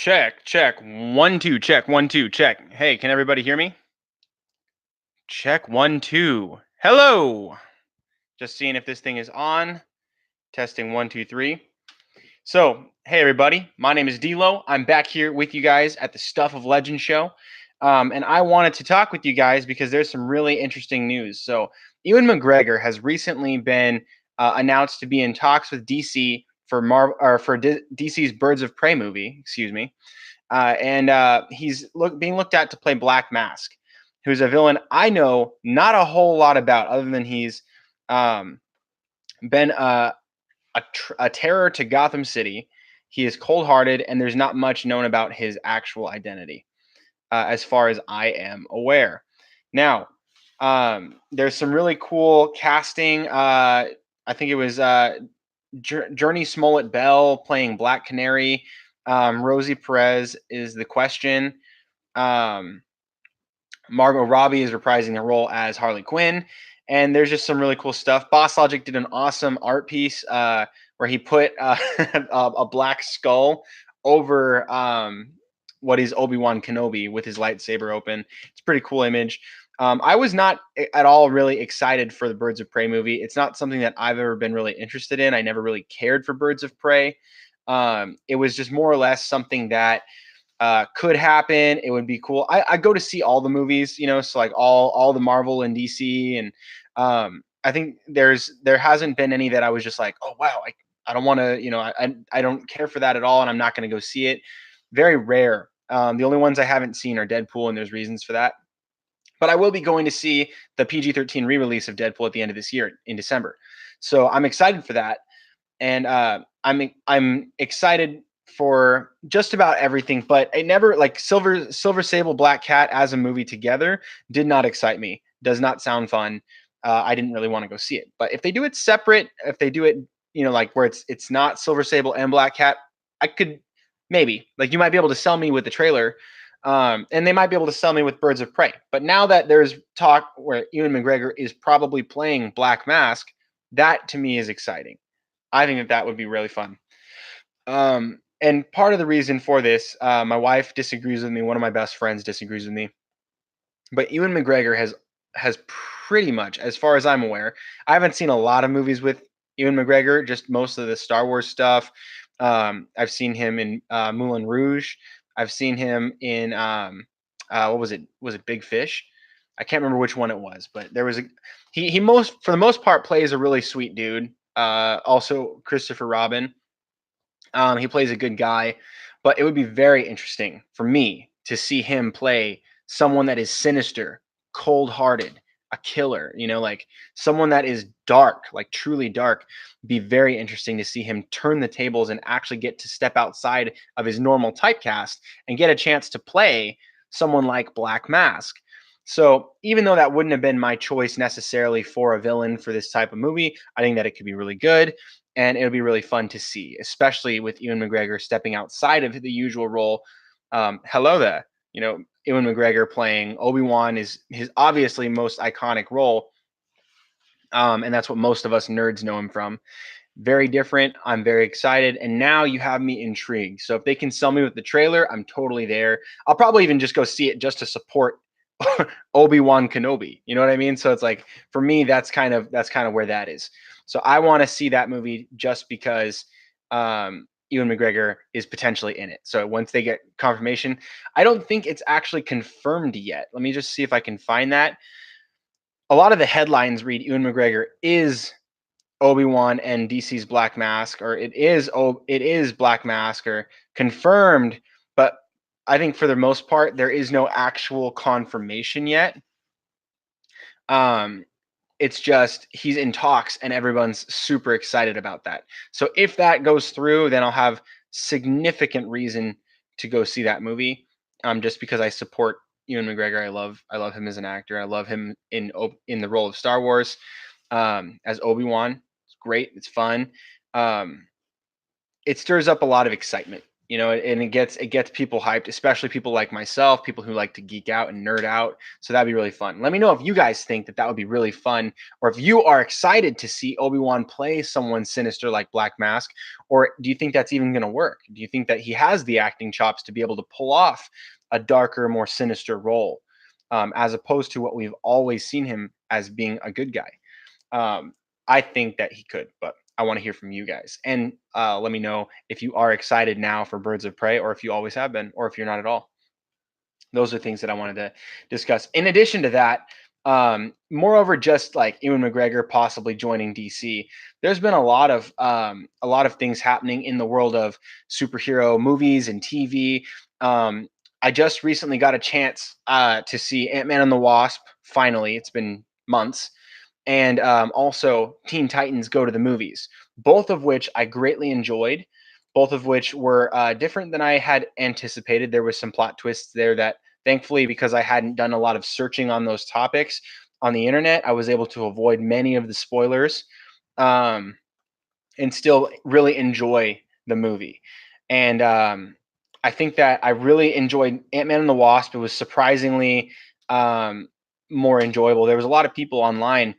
Check, check. 1, 2, check. 1, 2, check. Hey, can everybody hear me? Check. 1, 2. Hello. Just seeing if this thing is on. Testing 1, 2, 3. So, hey everybody. My name is D'Lo. I'm back here with you guys at the Stuff of Legend show. And I wanted to talk with you guys because there's some really interesting news. So, Ewan McGregor has recently been announced to be in talks with DC for DC's Birds of Prey movie, excuse me. And he's being looked at to play Black Mask, who's a villain I know not a whole lot about, other than he's um, been a terror to Gotham City. He is cold-hearted, and there's not much known about his actual identity, as far as I am aware. Now, there's some really cool casting. I think it was Journey Smollett Bell playing Black Canary. Rosie Perez is the Question. Um, Margot Robbie is reprising the role as Harley Quinn. And there's just some really cool stuff. Boss Logic did an awesome art piece where he put a black skull over what is Obi-Wan Kenobi with his lightsaber open. It's a pretty cool image. I was not at all really excited for the Birds of Prey movie. It's not something that I've ever been really interested in. I never really cared for Birds of Prey. It was just more or less something that could happen. It would be cool. I go to see all the movies, so like all the Marvel and DC, and I think there hasn't been any that I was just like, oh wow, I don't want to, I don't care for that at all, and I'm not going to go see it. Very rare. The only ones I haven't seen are Deadpool, and there's reasons for that. But I will be going to see the PG-13 re-release of Deadpool at the end of this year in December, so I'm excited for that, and I'm excited for just about everything. But it never, like Silver Sable, Black Cat as a movie together did not excite me. Does not sound fun. I didn't really want to go see it. But if they do it separate, if they do it, like where it's not Silver Sable and Black Cat, I could maybe, like, you might be able to sell me with the trailer. And they might be able to sell me with Birds of Prey. But now that there's talk where Ewan McGregor is probably playing Black Mask, that to me is exciting. I think that would be really fun. And part of the reason for this, my wife disagrees with me. One of my best friends disagrees with me. But Ewan McGregor has pretty much, as far as I'm aware, I haven't seen a lot of movies with Ewan McGregor, just most of the Star Wars stuff. I've seen him in Moulin Rouge. I've seen him in what was it? Was it Big Fish? I can't remember which one it was, but there was a he most for the most part plays a really sweet dude. Also Christopher Robin. He plays a good guy, but it would be very interesting for me to see him play someone that is sinister, cold-hearted, a killer, like someone that is dark, like truly dark. Be very interesting to see him turn the tables and actually get to step outside of his normal typecast and get a chance to play someone like Black Mask. So even though that wouldn't have been my choice necessarily for a villain for this type of movie, I think that it could be really good, and it'll be really fun to see, especially with Ewan McGregor stepping outside of the usual role. Hello there, Ewan McGregor playing Obi-Wan is his obviously most iconic role, and that's what most of us nerds know him from. Very different. I'm very excited, and now you have me intrigued. So if they can sell me with the trailer, I'm totally there. I'll probably even just go see it just to support Obi-Wan Kenobi. You know what I mean? So it's like, for me, that's kind of where that is. So I want to see that movie just because Ewan McGregor is potentially in it. So once they get confirmation, I don't think it's actually confirmed yet. Let me just see if I can find that. A lot of the headlines read Ewan McGregor is Obi-Wan and DC's Black Mask, or it is Black Mask, or confirmed. But I think for the most part, there is no actual confirmation yet. It's just he's in talks, and everyone's super excited about that. So if that goes through, then I'll have significant reason to go see that movie. Just because I support Ewan McGregor. I love him as an actor. I love him in the role of Star Wars as Obi-Wan. It's great. It's fun. It stirs up a lot of excitement. and it gets people hyped, especially people like myself, people who like to geek out and nerd out. So that'd be really fun. Let me know if you guys think that would be really fun, or if you are excited to see Obi-Wan play someone sinister like Black Mask, or do you think that's even going to work? Do you think that he has the acting chops to be able to pull off a darker, more sinister role, as opposed to what we've always seen him as being a good guy? I think that he could, but I want to hear from you guys. And let me know if you are excited now for Birds of Prey, or if you always have been, or if you're not at all. Those are things that I wanted to discuss. In addition to that, moreover, just like Ewan McGregor possibly joining DC, there's been a lot of things happening in the world of superhero movies and TV. I just recently got a chance to see Ant-Man and the Wasp. Finally, it's been months, and also Teen Titans Go to the Movies, both of which I greatly enjoyed, both of which were different than I had anticipated. There was some plot twists there that, thankfully, because I hadn't done a lot of searching on those topics on the internet, I was able to avoid many of the spoilers, um, and still really enjoy the movie. And I think that I really enjoyed Ant-Man and the Wasp. It was surprisingly um, more enjoyable. There was a lot of people online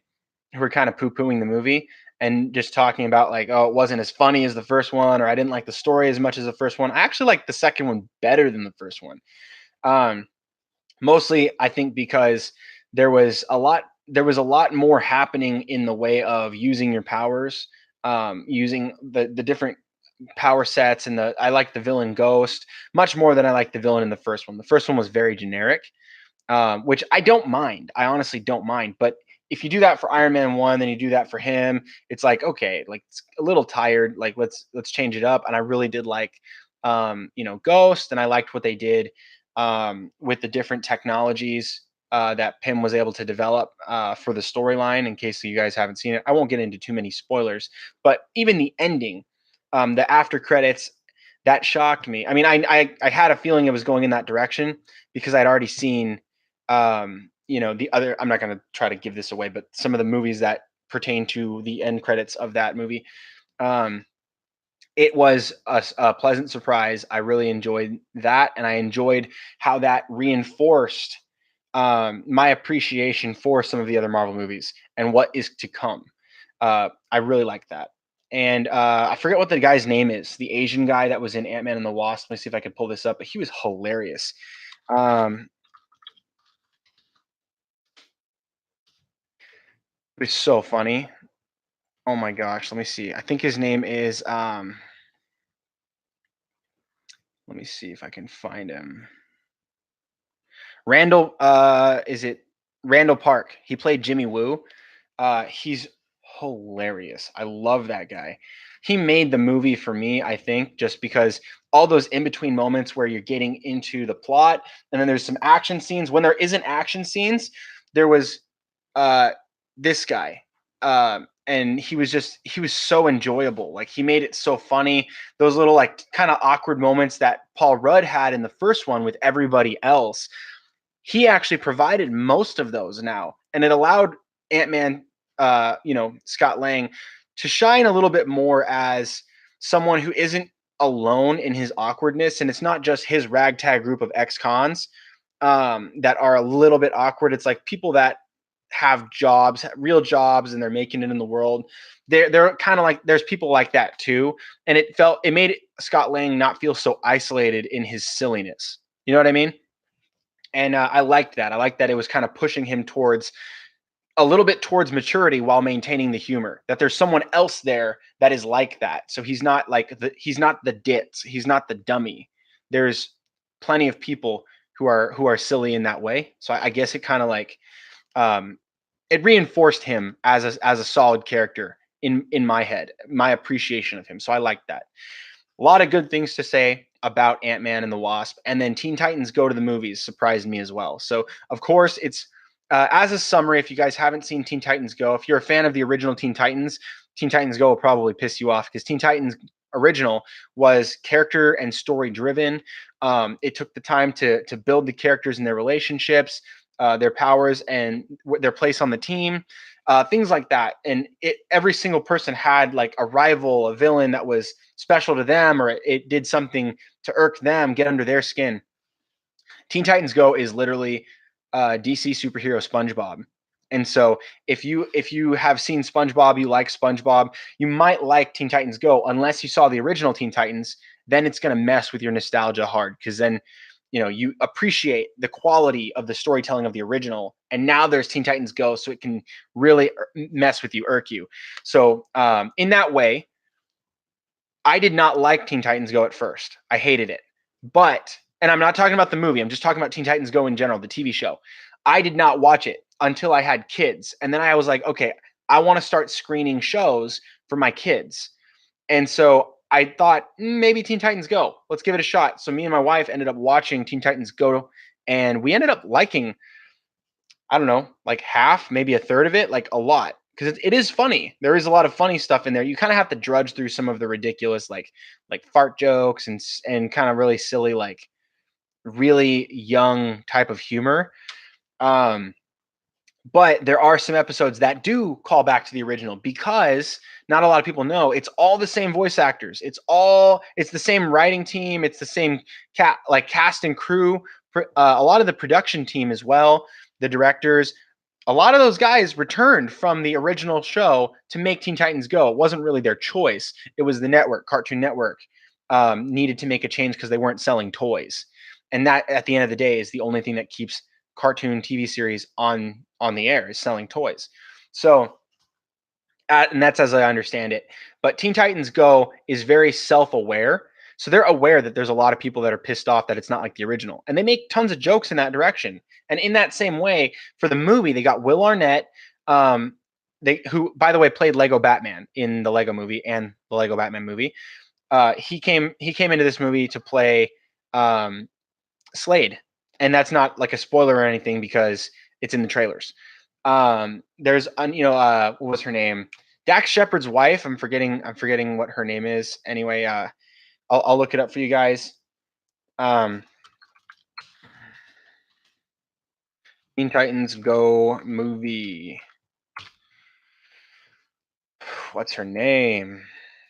who were kind of poo-pooing the movie and just talking about, like, oh, it wasn't as funny as the first one, or I didn't like the story as much as the first one. I actually liked the second one better than the first one. Um, Mostly, I think, because there was a lot more happening in the way of using your powers, using the different power sets, and I like the villain Ghost much more than I like the villain in the first one. The first one was very generic, which I don't mind. I honestly don't mind. But if you do that for Iron Man 1, then you do that for him, it's like, okay, like, it's a little tired. Like, let's change it up. And I really did like, Ghost, and I liked what they did with the different technologies that Pym was able to develop for the storyline. In case you guys haven't seen it, I won't get into too many spoilers. But even the ending, the after credits, that shocked me. I mean, I had a feeling it was going in that direction because I'd already seen, the other. I'm not going to try to give this away, but some of the movies that pertain to the end credits of that movie. Um, it was a pleasant surprise. I really enjoyed that, and I enjoyed how that reinforced my appreciation for some of the other Marvel movies and what is to come. I really like that. And I forget what the guy's name is, the Asian guy that was in Ant-Man and the Wasp. Let me see if I can pull this up, but he was hilarious. Um, it was so funny. Oh my gosh, let me see. I think his name is let me see if I can find him. Randall, is it Randall Park? He played Jimmy Woo. He's hilarious. I love that guy. He made the movie for me, I think, just because all those in between moments where you're getting into the plot, and then there's some action scenes. When there isn't action scenes, there was uh, this guy, and he was so enjoyable. Like, he made it so funny. Those little, like, kind of awkward moments that Paul Rudd had in the first one with everybody else, he actually provided most of those now, and it allowed Ant-Man, Scott Lang, to shine a little bit more as someone who isn't alone in his awkwardness, and it's not just his ragtag group of ex-cons that are a little bit awkward. It's like people that have jobs, real jobs, and they're making it in the world. They're kind of like, there's people like that too, and it made Scott Lang not feel so isolated in his silliness. You know what I mean? And I liked that. I liked that it was kind of pushing him towards a little bit towards maturity while maintaining the humor. That there's someone else there that is like that. So he's not the ditz. He's not the dummy. There's plenty of people who are silly in that way. So I guess it kind of like, um, it reinforced him as a solid character in my head, my appreciation of him. So I like that. A lot of good things to say about Ant-Man and the Wasp. And then Teen Titans Go to the Movies surprised me as well. So, of course, it's as a summary, if you guys haven't seen Teen Titans Go, if you're a fan of the original Teen Titans Go will probably piss you off, because Teen Titans original was character and story driven. It took the time to build the characters and their relationships. their powers and their place on the team, things like that. And every single person had like a rival, a villain that was special to them, or it did something to irk them, get under their skin. Teen Titans Go is literally DC superhero SpongeBob. And so if you have seen SpongeBob, you like SpongeBob, you might like Teen Titans Go unless you saw the original Teen Titans. Then it's going to mess with your nostalgia hard, because then you appreciate the quality of the storytelling of the original, and now there's Teen Titans Go, so it can really mess with you, irk you. So in that way, I did not like Teen Titans Go at first. I hated it. But, and I'm not talking about the movie, I'm just talking about Teen Titans Go in general, the TV show. I did not watch it until I had kids. And then I was like, okay, I want to start screening shows for my kids. And so I thought, maybe Teen Titans Go. Let's give it a shot. So me and my wife ended up watching Teen Titans Go, and we ended up liking, I don't know, like half, maybe a third of it, like a lot. Because it is funny. There is a lot of funny stuff in there. You kind of have to drudge through some of the ridiculous, like fart jokes and kind of really silly, like really young type of humor. Um, but there are some episodes that do call back to the original, because not a lot of people know it's all the same voice actors. It's the same writing team. It's the same cast and crew. A lot of the production team as well, the directors. A lot of those guys returned from the original show to make Teen Titans Go. It wasn't really their choice. It was the network, Cartoon Network, needed to make a change because they weren't selling toys. And that, at the end of the day, is the only thing that keeps cartoon TV series on the air, is selling toys. So, and that's as I understand it. But Teen Titans Go is very self-aware. So they're aware that there's a lot of people that are pissed off that it's not like the original. And they make tons of jokes in that direction. And in that same way, for the movie, they got Will Arnett, who, by the way, played Lego Batman in the Lego movie and the Lego Batman movie. He came into this movie to play Slade. And that's not like a spoiler or anything, because it's in the trailers. There's what was her name? Dax Shepard's wife. I'm forgetting what her name is. Anyway, I'll look it up for you guys. Teen Titans Go movie. What's her name?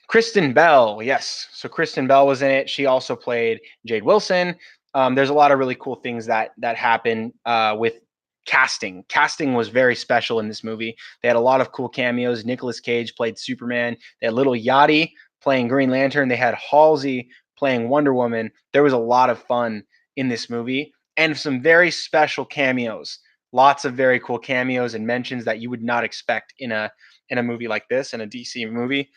Kristen Bell. Yes. So Kristen Bell was in it. She also played Jade Wilson. There's a lot of really cool things that happen with casting. Casting was very special in this movie. They had a lot of cool cameos. Nicolas Cage played Superman. They had Little Yachty playing Green Lantern. They had Halsey playing Wonder Woman. There was a lot of fun in this movie, and some very special cameos. Lots of very cool cameos and mentions that you would not expect in a movie like this, in a DC movie.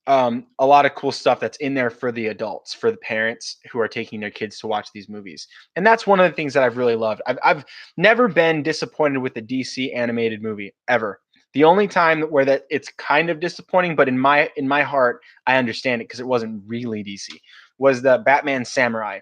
A lot of cool stuff that's in there for the adults, for the parents who are taking their kids to watch these movies. And that's one of the things that I've really loved. I've never been disappointed with a DC animated movie, ever. The only time where that it's kind of disappointing, but in my heart, I understand it because it wasn't really DC, was the Batman Samurai.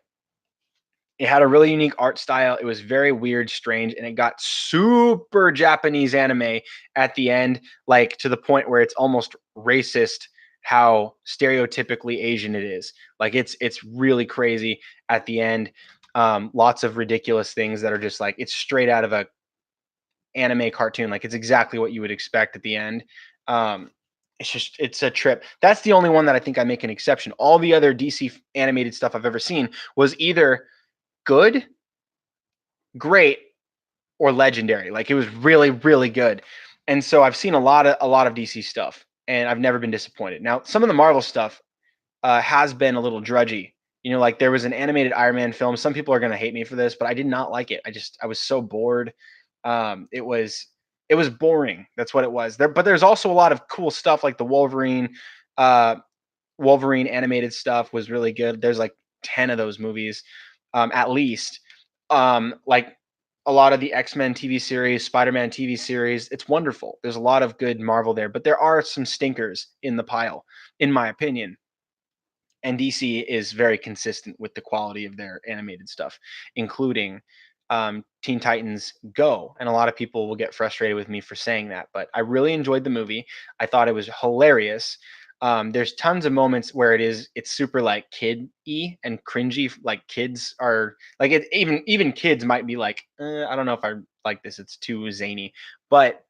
It had a really unique art style. It was very weird, strange, and it got super Japanese anime at the end, like to the point where it's almost racist how stereotypically Asian it is. Like it's really crazy at the end. Lots of ridiculous things that are just like, it's straight out of a anime cartoon. Like it's exactly what you would expect at the end. It's a trip. That's the only one that I think I make an exception. All the other DC animated stuff I've ever seen was either good, great, or legendary. Like it was really, really good. And so I've seen a lot of DC stuff, and I've never been disappointed. Now, some of the Marvel stuff has been a little drudgy. Like there was an animated Iron Man film. Some people are going to hate me for this, but I did not like it. I was so bored. It was boring. That's what it was. But there's also a lot of cool stuff, like the Wolverine animated stuff was really good. There's like 10 of those movies, at least. Like a lot of the X-Men TV series, Spider-Man TV series, it's wonderful. There's a lot of good Marvel there, but there are some stinkers in the pile, in my opinion. And DC is very consistent with the quality of their animated stuff, including Teen Titans Go. And a lot of people will get frustrated with me for saying that, but I really enjoyed the movie. I thought it was hilarious. There's tons of moments where it's super like kid-y and cringy. Like kids are like it, even kids might be like, I don't know if I like this. It's too zany. But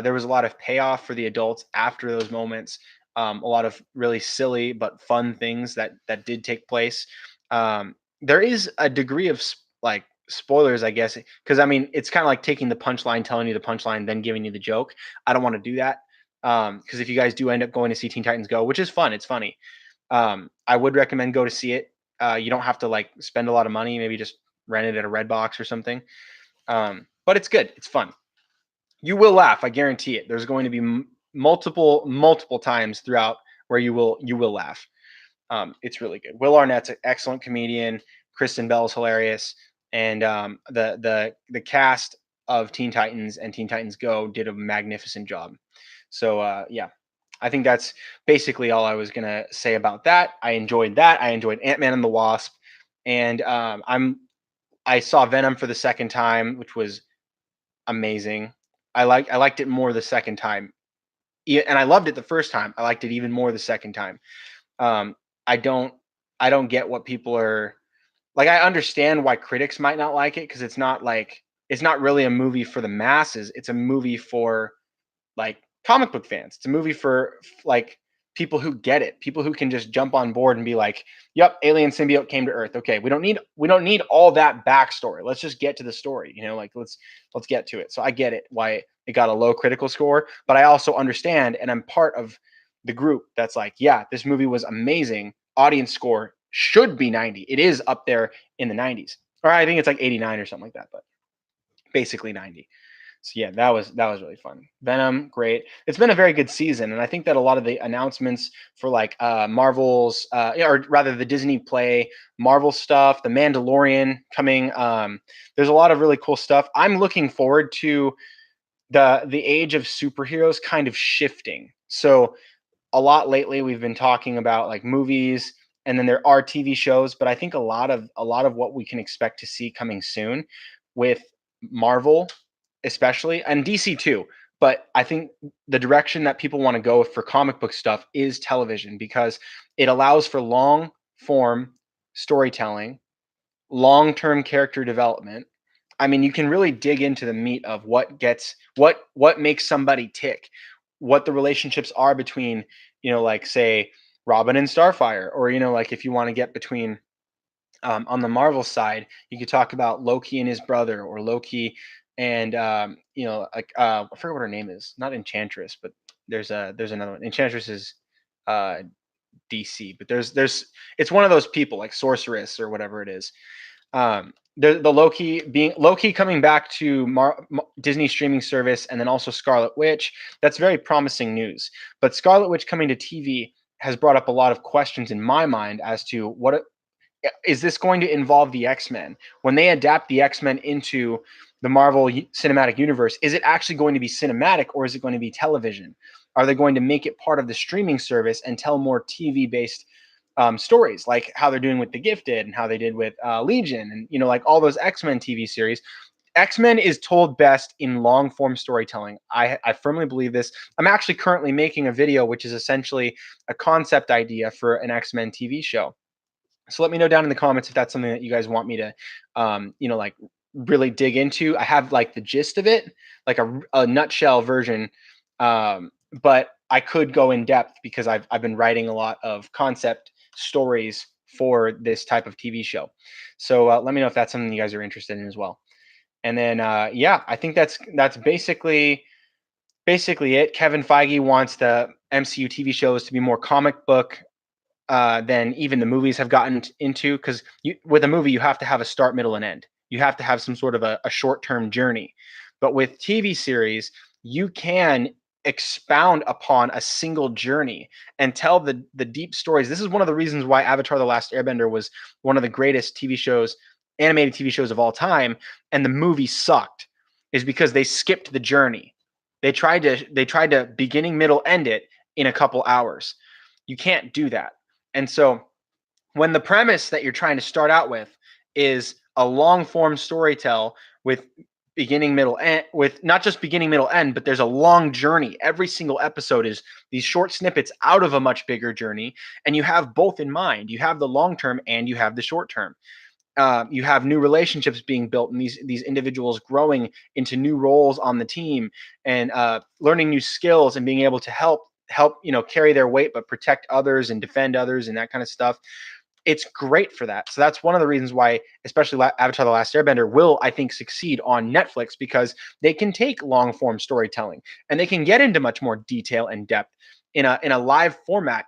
there was a lot of payoff for the adults after those moments. A lot of really silly but fun things that did take place. There is a degree of like spoilers, I guess, because I mean it's kind of like taking the punchline, telling you the punchline, then giving you the joke. I don't want to do that because if you guys do end up going to see Teen Titans Go, which is fun, it's funny. I would recommend go to see it. You don't have to like spend a lot of money. Maybe just rent it at a Redbox or something. But it's good. It's fun. You will laugh. I guarantee it. There's going to be multiple times throughout where you will laugh. It's really good. Will Arnett's an excellent comedian. Kristen Bell's hilarious, and the cast of Teen Titans and Teen Titans Go did a magnificent job. So yeah, I think that's basically all I was gonna say about that. I enjoyed that. I enjoyed Ant-Man and the Wasp, and I saw Venom for the second time, which was amazing. I liked it more the second time, and I loved it the first time. I liked it even more the second time. Um, I don't I don't get what people are like. I understand why critics might not like it because it's not really a movie for the masses. It's a movie for like comic book fans. It's a movie for like people who get it, people who can just jump on board and be like, "Yep, alien symbiote came to Earth. Okay, we don't need all that backstory. Let's just get to the story. Like let's get to it." So I get it why it got a low critical score, but I also understand, and I'm part of the group that's like, "Yeah, this movie was amazing. Audience score should be 90. It is up there in the 90s, or I think it's like 89 or something like that, but basically 90." So yeah, that was really fun. Venom, great. It's been a very good season, and I think that a lot of the announcements for like Marvel's, or rather the Disney Play Marvel stuff, the Mandalorian coming. There's a lot of really cool stuff. I'm looking forward to the age of superheroes kind of shifting. So a lot lately we've been talking about like movies, and then there are TV shows, but I think a lot of what we can expect to see coming soon with Marvel especially, and DC too, but I think the direction that people want to go for comic book stuff is television because it allows for long form storytelling, long-term character development. I mean, you can really dig into the meat of what makes somebody tick, what the relationships are between, like say Robin and Starfire, or like if you want to get between on the Marvel side, you could talk about Loki and his brother, or Loki and like I forget what her name is, not Enchantress, but there's another one. Enchantress is uh, DC, but there's it's one of those people like Sorceress or whatever it is. The Loki coming back to Disney streaming service, and then also Scarlet Witch. That's very promising news. But Scarlet Witch coming to TV has brought up a lot of questions in my mind as to what is this going to involve the X-Men when they adapt the X-Men into the Marvel Cinematic Universe. Is it actually going to be cinematic, or is it going to be television? Are they going to make it part of the streaming service and tell more TV based stories, like how they're doing with The Gifted and how they did with Legion, and like all those X-Men TV series? X-Men is told best in long form storytelling. I firmly believe this. I'm actually currently making a video which is essentially a concept idea for an X-Men TV show. So let me know down in the comments if that's something that you guys want me to, like really dig into. I have like the gist of it, like a nutshell version, but I could go in depth because I've been writing a lot of concept stories for this type of TV show. So let me know if that's something you guys are interested in as well. And then yeah, I think that's basically it. Kevin Feige wants the MCU TV shows to be more comic book than even the movies have gotten into. Because with a movie, you have to have a start, middle, and end. You have to have some sort of a short term journey. But with TV series, you can expound upon a single journey and tell the deep stories. This is one of the reasons why Avatar: The Last Airbender was one of the greatest TV shows, animated TV shows of all time, and the movie sucked, is because they skipped the journey. They tried to beginning, middle, end it in a couple hours. You can't do that. And so when the premise that you're trying to start out with is a long form storytell with beginning, middle, end, with not just beginning, middle, end, but there's a long journey. Every single episode is these short snippets out of a much bigger journey, and you have both in mind. You have the long term and you have the short term. You have new relationships being built, and these individuals growing into new roles on the team, and learning new skills, and being able to help carry their weight, but protect others and defend others and that kind of stuff. It's great for that. So that's one of the reasons why, especially Avatar: The Last Airbender will, I think, succeed on Netflix, because they can take long form storytelling and they can get into much more detail and depth in a live format.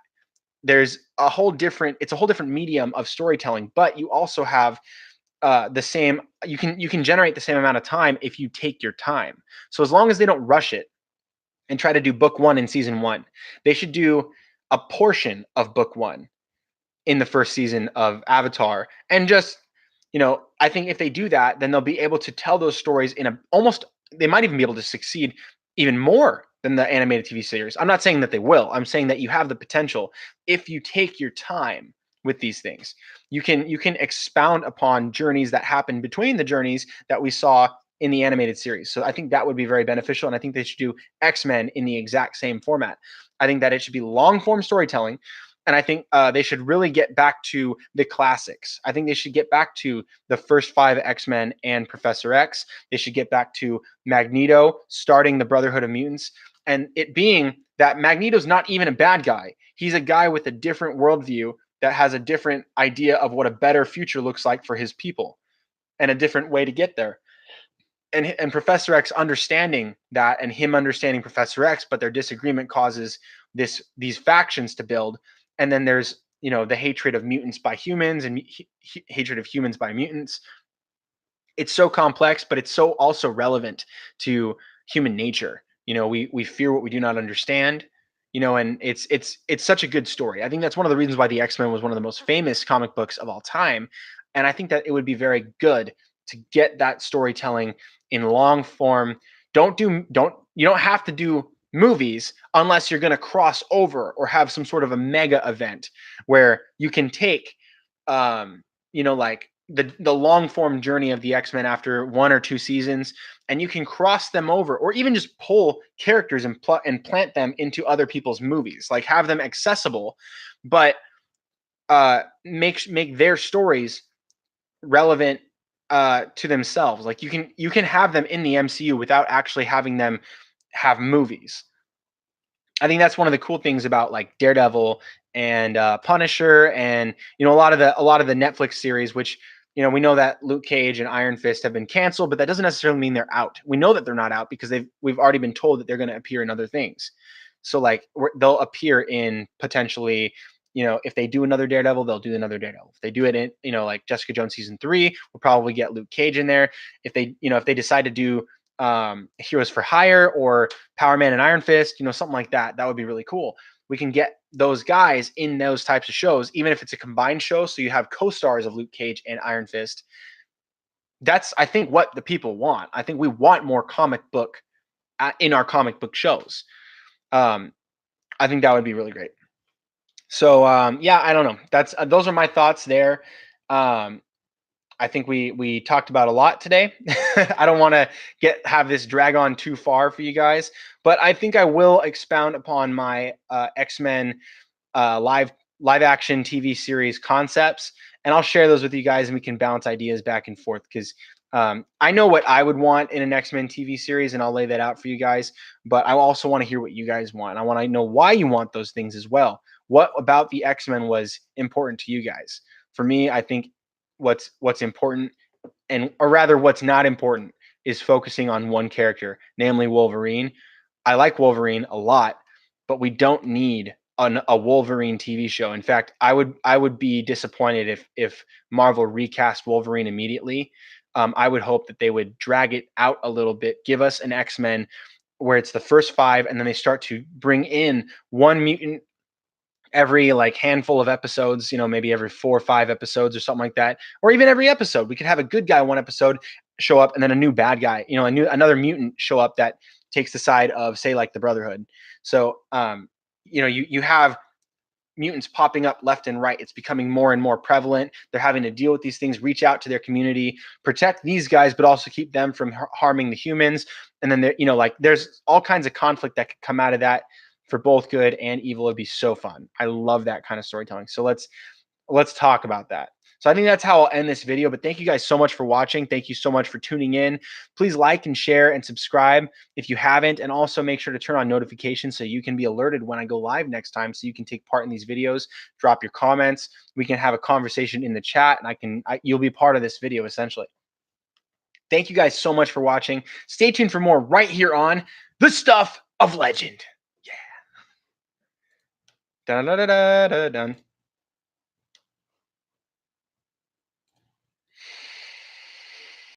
There's a whole different it's a whole different medium of storytelling, but you also have the same you can generate the same amount of time if you take your time. So as long as they don't rush it and try to do book one in season one, they should do a portion of book one in the first season of Avatar. And just, I think if they do that, then they'll be able to tell those stories in a almost, they might even be able to succeed even more than the animated TV series. I'm not saying that they will. I'm saying that you have the potential if you take your time with these things. You can expound upon journeys that happen between the journeys that we saw in the animated series. So I think that would be very beneficial, and I think they should do X-Men in the exact same format. I think that it should be long form storytelling, and I think they should really get back to the classics. I think they should get back to the first 5 X-Men and Professor X. They should get back to Magneto starting the Brotherhood of Mutants, and it being that Magneto's not even a bad guy. He's a guy with a different worldview that has a different idea of what a better future looks like for his people and a different way to get there. And Professor X understanding that, and him understanding Professor X, but their disagreement causes these factions to build. And then there's the hatred of mutants by humans, and hatred of humans by mutants. It's so complex, but it's so also relevant to human nature. We fear what we do not understand. And it's such a good story. I think that's one of the reasons why the X-Men was one of the most famous comic books of all time. And I think that it would be very good to get that storytelling in long form. You don't have to do movies unless you're going to cross over or have some sort of a mega event where you can take like the long form journey of the X-Men after 1 or 2 seasons, and you can cross them over, or even just pull characters and plant them into other people's movies, like have them accessible, but make their stories relevant to themselves. Like you can have them in the MCU without actually having them have movies. I think that's one of the cool things about like Daredevil and Punisher, and a lot of the Netflix series, which we know that Luke Cage and Iron Fist have been canceled, but that doesn't necessarily mean they're out. We know that they're not out because we've already been told that they're going to appear in other things. So like they'll appear in potentially, if they do another Daredevil, they'll do another Daredevil. If they do it in, like Jessica Jones season 3, we'll probably get Luke Cage in there. If they decide to do Heroes for Hire or Power Man and Iron Fist, something like that, that would be really cool. We can get those guys in those types of shows, even if it's a combined show. So you have co-stars of Luke Cage and Iron Fist. That's, I think, what the people want. I think we want more comic book in our comic book shows. I think that would be really great. So yeah, I don't know. Those are my thoughts there. I think we talked about a lot today. I don't want to have this drag on too far for you guys, but I think I will expound upon my X-Men live action TV series concepts, and I'll share those with you guys, and we can bounce ideas back and forth, because I know what I would want in an X-Men TV series, and I'll lay that out for you guys. But I also want to hear what you guys want. I want to know why you want those things as well. What about the X-Men was important to you guys? For me, I think what's important, or rather what's not important, is focusing on one character, namely Wolverine. I like Wolverine a lot, but we don't need a Wolverine TV show. In fact, I would be disappointed if Marvel recast Wolverine immediately. I would hope that they would drag it out a little bit, give us an X-Men where it's the first 5, and then they start to bring in one mutant every like handful of episodes, maybe every 4 or 5 episodes or something like that, or even every episode. We could have a good guy one episode show up, and then a new bad guy, another mutant show up that takes the side of, say, like the Brotherhood. So you have mutants popping up left and right. It's becoming more and more prevalent. They're having to deal with these things, reach out to their community, protect these guys, but also keep them from harming the humans. And then, like there's all kinds of conflict that could come out of that for both good and evil. It'd be so fun. I love that kind of storytelling. So let's talk about that. So I think that's how I'll end this video, but thank you guys so much for watching. Thank you so much for tuning in. Please like and share and subscribe if you haven't, and also make sure to turn on notifications so you can be alerted when I go live next time, so you can take part in these videos, drop your comments. We can have a conversation in the chat, and you'll be part of this video essentially. Thank you guys so much for watching. Stay tuned for more right here on The Stuff of Legend. Yeah. Dun, dun, dun, dun, dun.